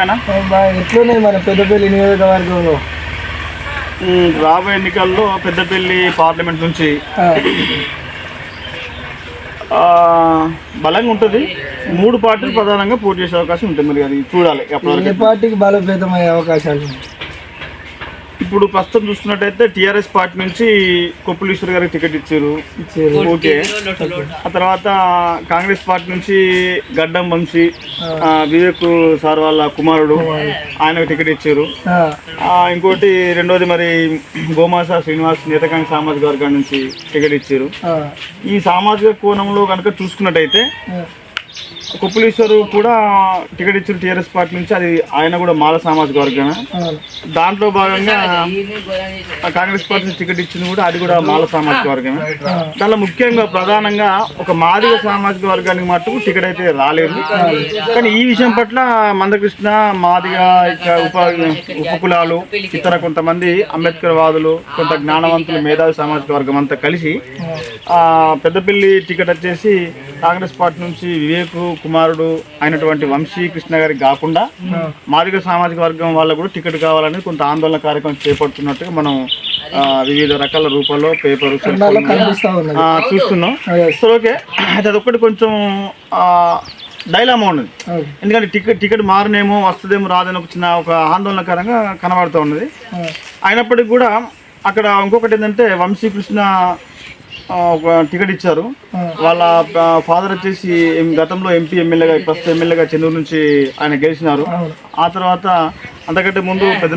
బాగా ఎట్లున్నాయి మన పెద్దపల్లి నియోజకవర్గంలో రాబోయే ఎన్నికల్లో పెద్దపల్లి పార్లమెంట్ నుంచి బలంగా ఉంటుంది. 3 పార్టీలు ప్రధానంగా పోటీ చేసే అవకాశం ఉంటుంది. మరి అది చూడాలి. ఏ పార్టీకి బలోపేతం అయ్యే అవకాశాలు? ఇప్పుడు ప్రస్తుతం చూసుకున్నట్టయితే టీఆర్ఎస్ పార్టీ నుంచి కొప్పులీశ్వర్ గారికి టికెట్ ఇచ్చారు. ఓకే. ఆ తర్వాత కాంగ్రెస్ పార్టీ నుంచి గడ్డం వంశీ, వివేక్ సార్ వాళ్ళ కుమారుడు, ఆయనకు టికెట్ ఇచ్చారు. ఇంకోటి రెండోది మరి గోమాస శ్రీనివాస్ నేతకాంగ్ సామాజిక వర్గం నుంచి టికెట్ ఇచ్చారు. ఈ సామాజిక కోణంలో కనుక చూసుకున్నట్టయితే కొప్పులీశ్వరు కూడా టికెట్ ఇచ్చారు టీఆర్ఎస్ పార్టీ నుంచి. అది ఆయన కూడా మాల సామాజిక వర్గమే. దాంట్లో భాగంగా కాంగ్రెస్ పార్టీ నుంచి టికెట్ ఇచ్చింది కూడా అది కూడా మాల సామాజిక వర్గమే. దానిలో ముఖ్యంగా ప్రధానంగా ఒక మాదిగ సామాజిక వర్గానికి మట్టుకు టికెట్ అయితే రాలేదు. కానీ ఈ విషయం పట్ల మందకృష్ణ, మాదిగ, ఉపకులాలు, ఇతర కొంతమంది అంబేద్కర్ వాదులు, కొంత జ్ఞానవంతులు, మేధావి సామాజిక వర్గం అంతా కలిసి పెద్దపల్లి టికెట్ వచ్చేసి కాంగ్రెస్ పార్టీ నుంచి వివేక్ కుమారుడు అయినటువంటి వంశీ కృష్ణ గారికి కాకుండా మాదిగ సామాజిక వర్గం వాళ్ళకు కూడా టికెట్ కావాలని కొంత ఆందోళన కార్యక్రమం చేపడుతున్నట్టుగా మనం వివిధ రకాల రూపాల్లో పేపర్ చూస్తున్నాం. సో ఓకే, అయితే అదొక్కటి కొంచెం డైలామా ఉన్నది. ఎందుకంటే టికెట్ మారనేమో, వస్తుందేమో, రాదని ఒక ఆందోళనకరంగా కనబడుతూ ఉన్నది. అయినప్పటికీ కూడా అక్కడ ఇంకొకటి ఏంటంటే వంశీకృష్ణ ఒక టికెట్ ఇచ్చారు. వాళ్ళ ఫాదర్ వచ్చేసి గతంలో ఎంపీ ఎమ్మెల్యేగా, ప్రస్తుతం ఎమ్మెల్యేగా చెన్నూరు నుంచి ఆయన గెలిచినారు. ఆ తర్వాత అంతకంటే ముందు పెద్ద